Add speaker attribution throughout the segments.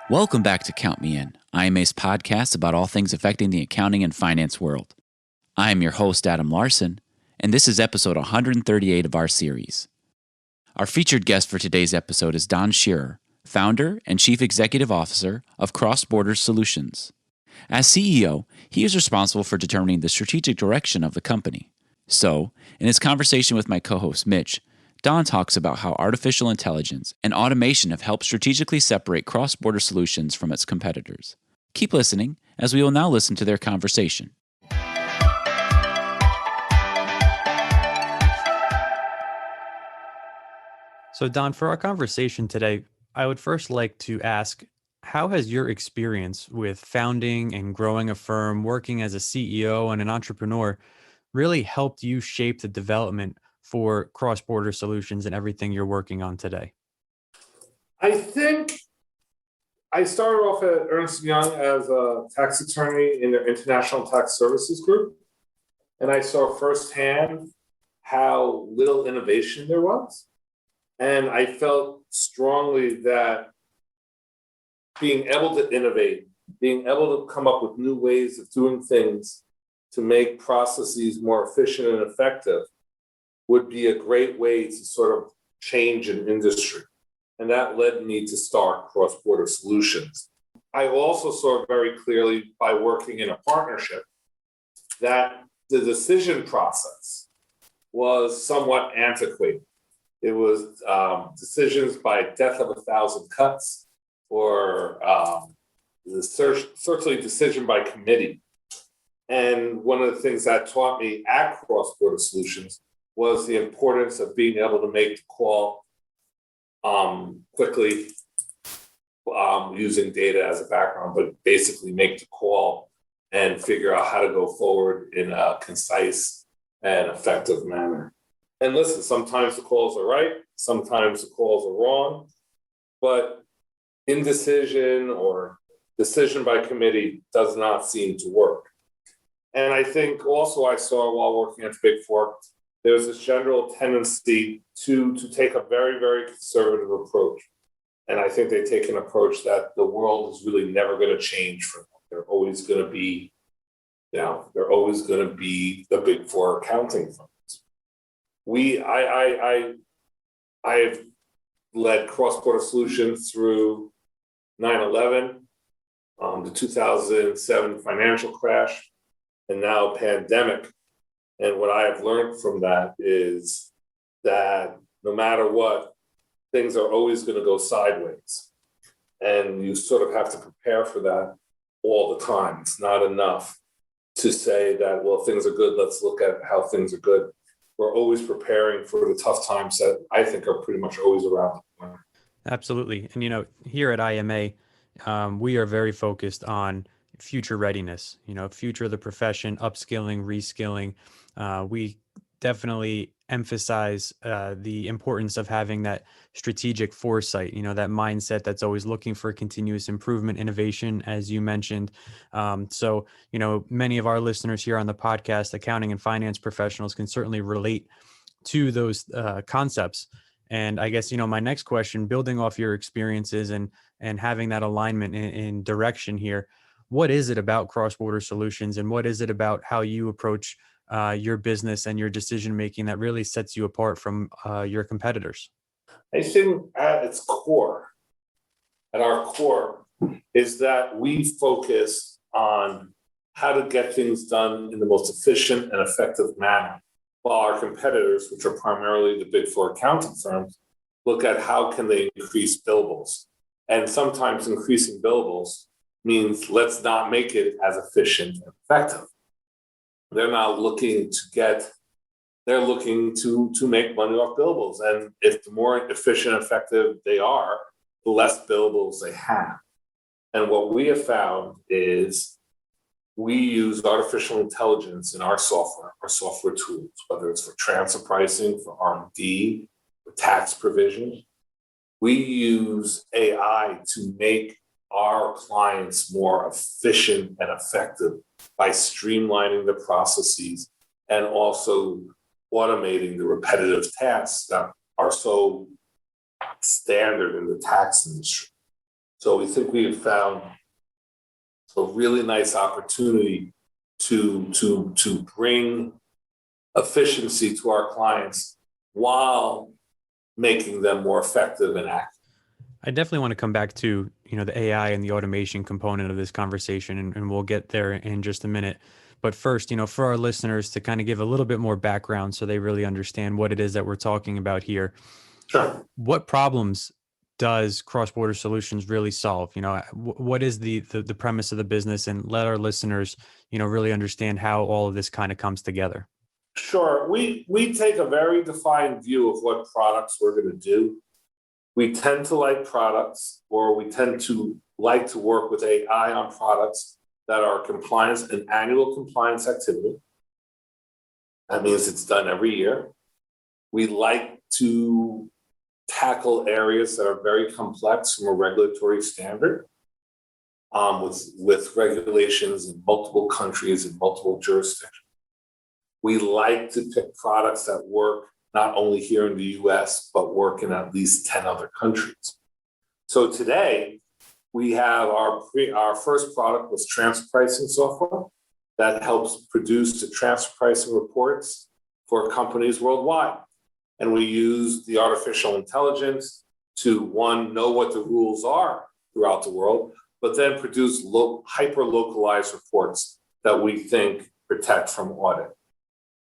Speaker 1: Welcome back to Count Me In, IMA's podcast about all things affecting the accounting and finance world. I am your host, Adam Larson, and this is episode 138 of our series. Our featured guest for today's episode is Don Scherer, founder and chief executive officer of Crossborder Solutions. As CEO, he is responsible for determining the strategic direction of the company. So, in his conversation with my co-host Mitch, Don talks about how artificial intelligence and automation have helped strategically separate cross-border solutions from its competitors. Keep listening, as we will now listen to their conversation.
Speaker 2: So, Don, for our conversation today, I would first like to ask, how has your experience with founding and growing a firm, working as a CEO and an entrepreneur, really helped you shape the development for cross-border solutions and everything you're working on today?
Speaker 3: I think I started off at Ernst & Young as a tax attorney in their International Tax Services group, and I saw firsthand how little innovation there was. And I felt strongly that being able to innovate, being able to come up with new ways of doing things to make processes more efficient and effective would be a great way to sort of change an industry. And that led me to start Cross-Border Solutions. I also saw very clearly by working in a partnership that the decision process was somewhat antiquated. It was decisions by death of 1,000 cuts, or certainly decision by committee. And one of the things that taught me at Cross-Border Solutions was the importance of being able to make the call quickly, using data as a background, but basically make the call and figure out how to go forward in a concise and effective manner. And listen, sometimes the calls are right, sometimes the calls are wrong, but indecision or decision by committee does not seem to work. And I think also I saw while working at the Big Four, there's this general tendency to take a very, very conservative approach. And I think they take an approach that the world is really never going to change for them. They're always going to be, they're always going to be the Big Four accounting firms. I've led Cross-Border Solutions through 9/11, the 2007 financial crash, and now pandemic. And what I have learned from that is that no matter what, things are always going to go sideways. And you sort of have to prepare for that all the time. It's not enough to say that, well, things are good, let's look at how things are good. We're always preparing for the tough times that I think are pretty much always around the corner.
Speaker 2: Absolutely. And, here at IMA, we are very focused on future readiness, future of the profession, upskilling, reskilling. We definitely emphasize the importance of having that strategic foresight, that mindset that's always looking for continuous improvement, innovation, as you mentioned. So, many of our listeners here on the podcast, accounting and finance professionals, can certainly relate to those concepts. And I guess, my next question, building off your experiences and having that alignment in direction here, what is it about Cross-Border Solutions, and what is it about how you approach your business and your decision-making that really sets you apart from your competitors?
Speaker 3: I think at our core, is that we focus on how to get things done in the most efficient and effective manner, while our competitors, which are primarily the Big Four accounting firms, look at how can they increase billables. And sometimes increasing billables means let's not make it as efficient and effective. They're not looking they're looking to make money off billables. And if the more efficient and effective they are, the less billables they have. And what we have found is we use artificial intelligence in our software tools, whether it's for transfer pricing, for R&D, for tax provision. We use AI to make our clients more efficient and effective by streamlining the processes and also automating the repetitive tasks that are so standard in the tax industry. So we think we have found a really nice opportunity to bring efficiency to our clients while making them more effective and active.
Speaker 2: I definitely want to come back to, the AI and the automation component of this conversation, and we'll get there in just a minute. But first, for our listeners to kind of give a little bit more background so they really understand what it is that we're talking about here.
Speaker 3: Sure.
Speaker 2: What problems does Cross-Border Solutions really solve? What is the premise of the business, and let our listeners, really understand how all of this kind of comes together.
Speaker 3: Sure. We take a very defined view of what products we're going to do. We tend to like products, or we tend to like to work with AI on products that are compliance, an annual compliance activity. That means it's done every year. We like to tackle areas that are very complex from a regulatory standard, with regulations in multiple countries and multiple jurisdictions. We like to pick products that work not only here in the US, but work in at least 10 other countries. So today, we have our first product was transfer pricing software that helps produce the transfer pricing reports for companies worldwide. And we use the artificial intelligence to, one, know what the rules are throughout the world, but then produce hyper-localized reports that we think protect from audit.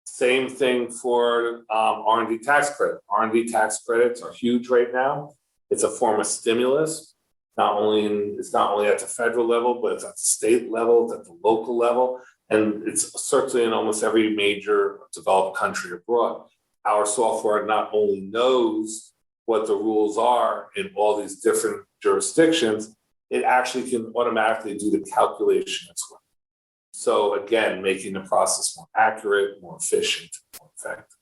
Speaker 3: Same thing for R&D tax credit. R&D tax credits are huge right now. It's a form of stimulus. It's not only at the federal level, but it's at the state level, it's at the local level, and it's certainly in almost every major developed country abroad. Our software not only knows what the rules are in all these different jurisdictions, it actually can automatically do the calculation as well. So again, making the process more accurate, more efficient, more effective.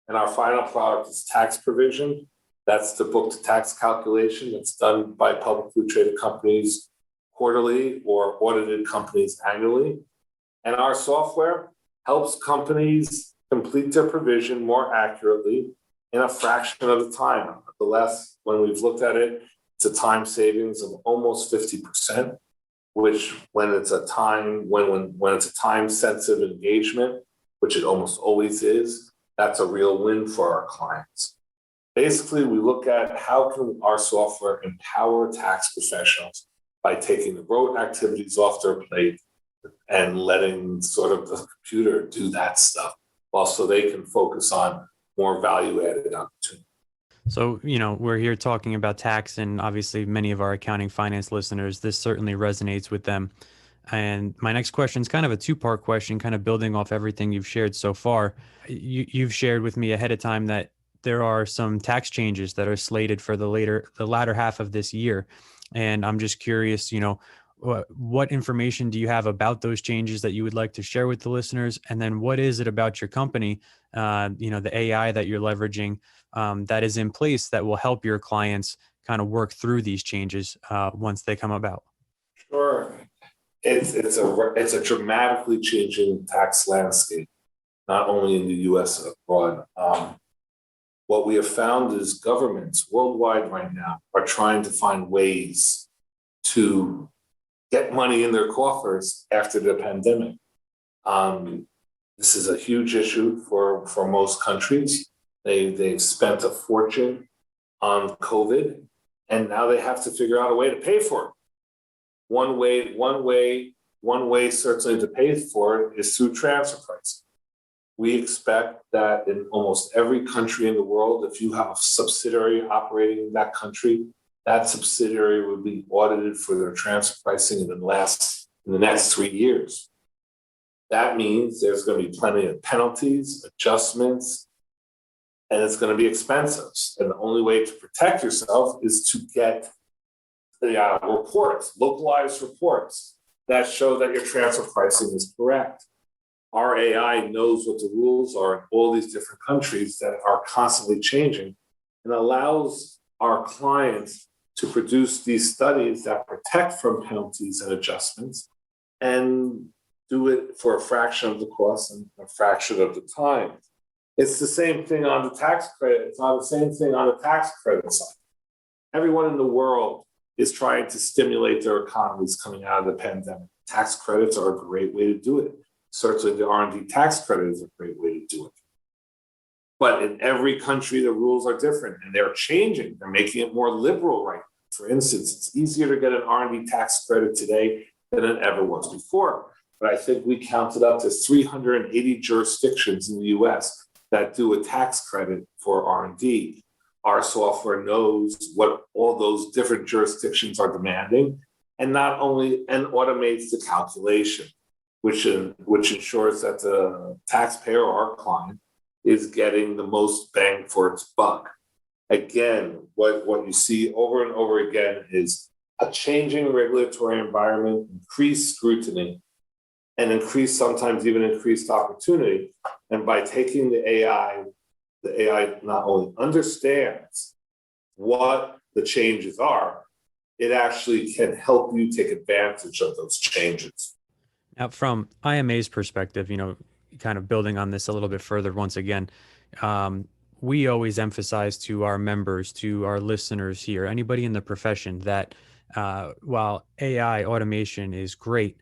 Speaker 3: And our final product is tax provision. That's the book-to-tax calculation that's done by publicly traded companies quarterly or audited companies annually. And our software helps companies complete their provision more accurately in a fraction of the time. When we've looked at it, it's a time savings of almost 50%, which when it's a time-sensitive engagement, which it almost always is, that's a real win for our clients. Basically, we look at how can our software empower tax professionals by taking the rote activities off their plate and letting sort of the computer do that stuff, so they can focus on more value-added opportunities.
Speaker 2: So, we're here talking about tax, and obviously many of our accounting finance listeners, this certainly resonates with them. And my next question is kind of a two-part question, kind of building off everything you've shared so far. You've shared with me ahead of time that there are some tax changes that are slated for the latter half of this year. And I'm just curious, what information do you have about those changes that you would like to share with the listeners? And then what is it about your company, the AI that you're leveraging that is in place that will help your clients kind of work through these changes once they come about?
Speaker 3: Sure. It's a dramatically changing tax landscape, not only in the US and abroad. What we have found is governments worldwide right now are trying to find ways to get money in their coffers after the pandemic. This is a huge issue for most countries. They've spent a fortune on COVID, and now they have to figure out a way to pay for it. One way certainly to pay for it is through transfer pricing. We expect that in almost every country in the world, if you have a subsidiary operating in that country, that subsidiary would be audited for their transfer pricing in the next 3 years. That means there's going to be plenty of penalties, adjustments, and it's going to be expensive. And the only way to protect yourself is to get the reports, localized reports that show that your transfer pricing is correct. Our AI knows what the rules are in all these different countries that are constantly changing, and allows our clients to produce these studies that protect from penalties and adjustments and do it for a fraction of the cost and a fraction of the time. It's the same thing on the tax credit. It's not the same thing on the tax credit side. Everyone in the world is trying to stimulate their economies coming out of the pandemic. Tax credits are a great way to do it. Certainly the R&D tax credit is a great way to do it. But in every country, the rules are different and they're changing. They're making it more liberal right now. For instance, it's easier to get an R&D tax credit today than it ever was before. But I think we counted up to 380 jurisdictions in the US that do a tax credit for R&D. Our software knows what all those different jurisdictions are demanding, and not only and automates the calculation, which ensures that the taxpayer or our client is getting the most bang for its buck. Again, what you see over and over again is a changing regulatory environment, increased scrutiny, and sometimes even increased opportunity. And by taking the AI not only understands what the changes are, it actually can help you take advantage of those changes.
Speaker 2: Now, from IMA's perspective, kind of building on this a little bit further, once again, we always emphasize to our members, to our listeners here, anybody in the profession, that while AI automation is great,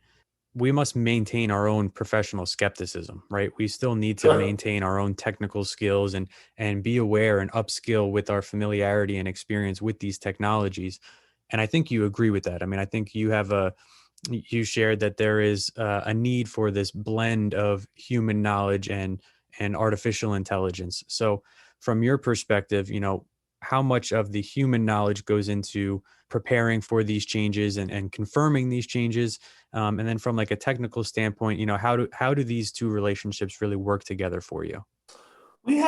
Speaker 2: we must maintain our own professional skepticism, right? We still need to maintain our own technical skills and be aware and upskill with our familiarity and experience with these technologies. And I think you agree with that. I mean, I think you shared that there is a need for this blend of human knowledge and artificial intelligence. So from your perspective, how much of the human knowledge goes into preparing for these changes and confirming these changes? And then from like a technical standpoint, how do these two relationships really work together for you?
Speaker 3: We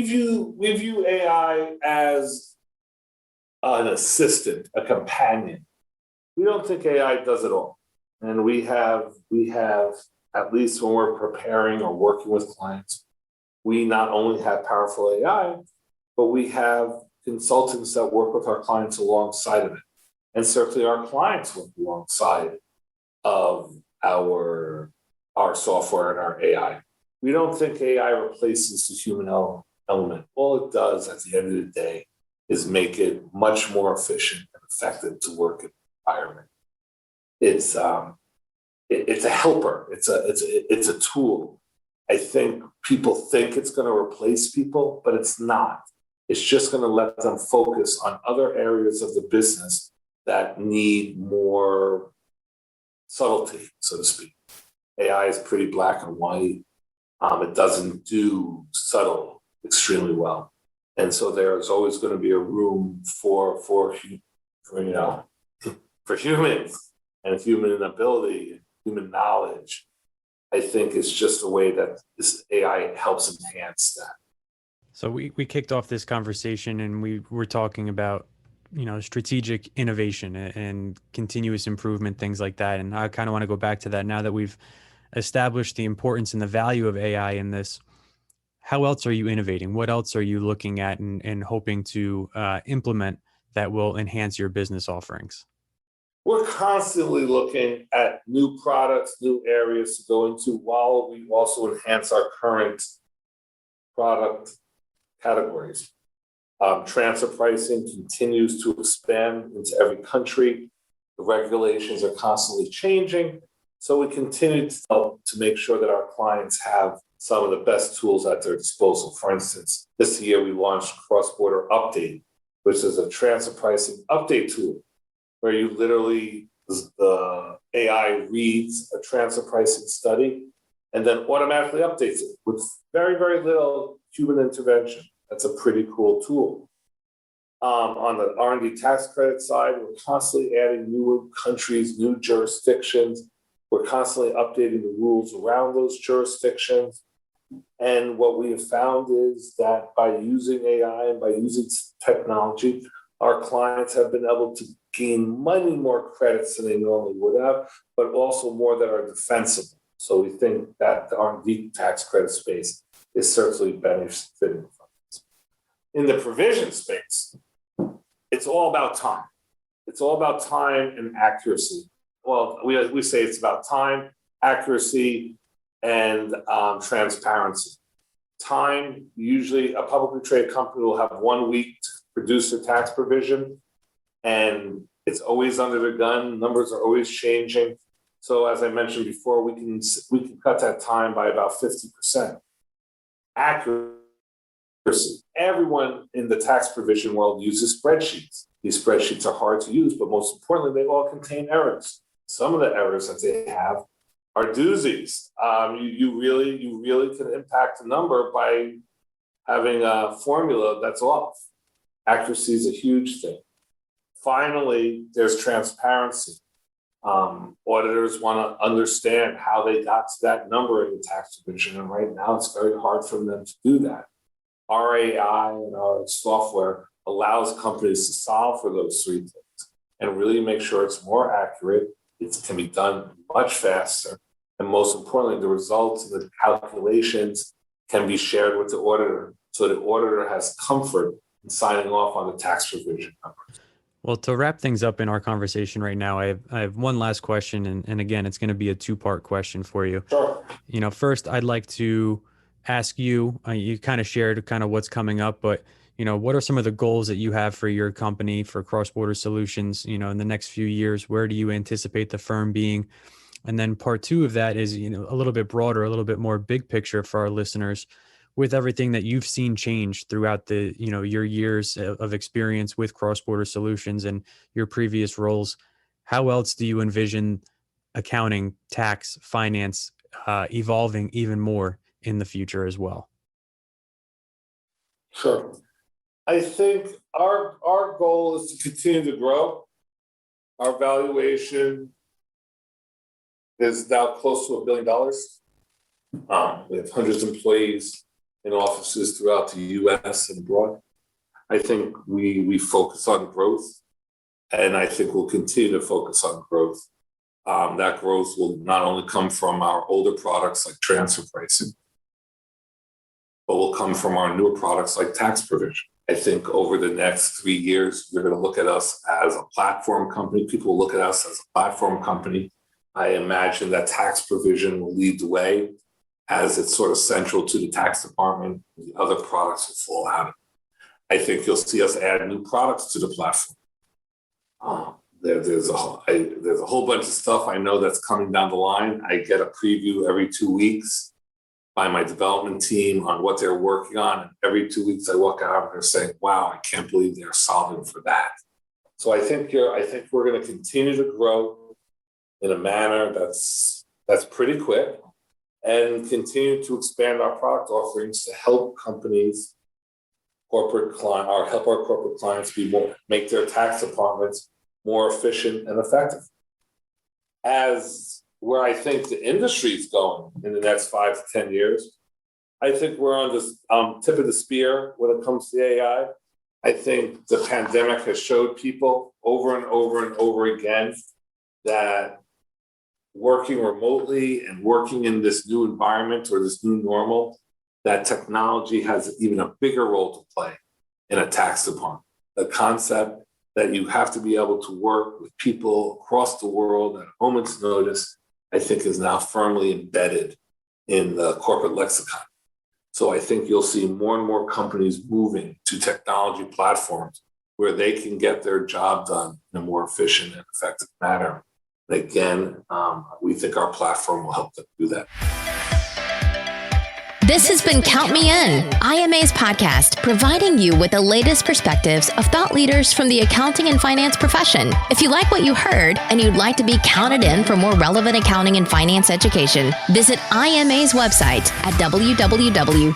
Speaker 3: view AI as an assistant, a companion. We don't think AI does it all. And we have, at least when we're preparing or working with clients, we not only have powerful AI, but we have consultants that work with our clients alongside of it. And certainly our clients work alongside of our software and our AI. We don't think AI replaces the human element. All it does at the end of the day is make it much more efficient and effective to work in the environment. It's a helper. It's a tool. I think people think it's going to replace people, but it's not. It's just going to let them focus on other areas of the business that need more subtlety, so to speak. AI is pretty black and white. It doesn't do subtle extremely well. And so there's always going to be a room for humans and human ability, human knowledge. I think it's just a way that this AI helps enhance that.
Speaker 2: So we kicked off this conversation and we were talking about, strategic innovation and continuous improvement, things like that. And I kind of want to go back to that now that we've established the importance and the value of AI in this. How else are you innovating? What else are you looking at and hoping to implement that will enhance your business offerings?
Speaker 3: We're constantly looking at new products, new areas to go into, while we also enhance our current product categories. Transfer pricing continues to expand into every country. The regulations are constantly changing. So we continue to help to make sure that our clients have some of the best tools at their disposal. For instance, this year we launched Crossborder Update, which is a transfer pricing update tool, where you literally, the AI reads a transfer pricing study and then automatically updates it with very, very little human intervention. That's a pretty cool tool. On the R&D tax credit side, we're constantly adding new countries, new jurisdictions. We're constantly updating the rules around those jurisdictions. And what we have found is that by using AI and by using technology, our clients have been able to gain many more credits than they normally would have, but also more that are defensible. So we think that the R&D tax credit space is certainly benefiting from this. In the provision space, it's all about time. It's all about time and accuracy. Well, we say it's about time, accuracy, and transparency. Time, usually a publicly traded company will have 1 week to produce a tax provision, and It's always under the gun. Numbers are always changing. So as I mentioned before, we can cut that time by about 50%. Accuracy. Everyone in the tax provision world uses spreadsheets. These spreadsheets are hard to use, but most importantly, they all contain errors. Some of the errors that they have are doozies. You really can impact the number by having a formula that's off. Accuracy is a huge thing. Finally, there's transparency. Auditors want to understand how they got to that number in the tax division, and right now it's very hard for them to do that. Our AI and our software allows companies to solve for those three things and really make sure it's more accurate. It can be done much faster, and most importantly, the results and the calculations can be shared with the auditor, so the auditor has comfort in signing off on the tax provision numbers.
Speaker 2: Well, to wrap things up in our conversation right now, I have one last question, and again, it's going to be a two-part question for you.
Speaker 3: Sure.
Speaker 2: First, I'd like to ask you, you kind of shared kind of what's coming up, but, what are some of the goals that you have for your company, for Crossborder Solutions, in the next few years? Where do you anticipate the firm being? And then part two of that is, a little bit broader, a little bit more big picture for our listeners. With everything that you've seen change throughout the, your years of experience with Crossborder Solutions and your previous roles, how else do you envision accounting, tax, finance evolving even more in the future as well?
Speaker 3: Sure. I think our goal is to continue to grow. Our valuation is now close to $1 billion. We have hundreds of employees in offices throughout the U.S. and abroad. I think we focus on growth, and I think we'll continue to focus on growth. That growth will not only come from our older products like transfer pricing, but will come from our newer products like tax provision. I think over the next 3 years, you're going to look at us as a platform company. People will look at us as a platform company. I imagine that tax provision will lead the way as it's sort of central to the tax department. The other products will fall out of it. I think you'll see us add new products to the platform. There's a whole bunch of stuff I know that's coming down the line. I get a preview every 2 weeks by my development team on what they're working on. And every 2 weeks I walk out and they're saying, wow, I can't believe they're solving for that. So I think we're going to continue to grow in a manner that's pretty quick, and continue to expand our product offerings to help companies, help our corporate clients make their tax departments more efficient and effective. As where I think the industry is going in the next 5 to 10 years, I think we're on this tip of the spear when it comes to AI. I think the pandemic has showed people over and over and over again that working remotely and working in this new environment or this new normal, that technology has even a bigger role to play in a tax department. The concept that you have to be able to work with people across the world at a moment's notice, I think is now firmly embedded in the corporate lexicon. So I think you'll see more and more companies moving to technology platforms where they can get their job done in a more efficient and effective manner. And again, we think our platform will help them do that.
Speaker 4: This has been Count Me In, IMA's podcast, providing you with the latest perspectives of thought leaders from the accounting and finance profession. If you like what you heard and you'd like to be counted in for more relevant accounting and finance education, visit IMA's website at www.imanet.org.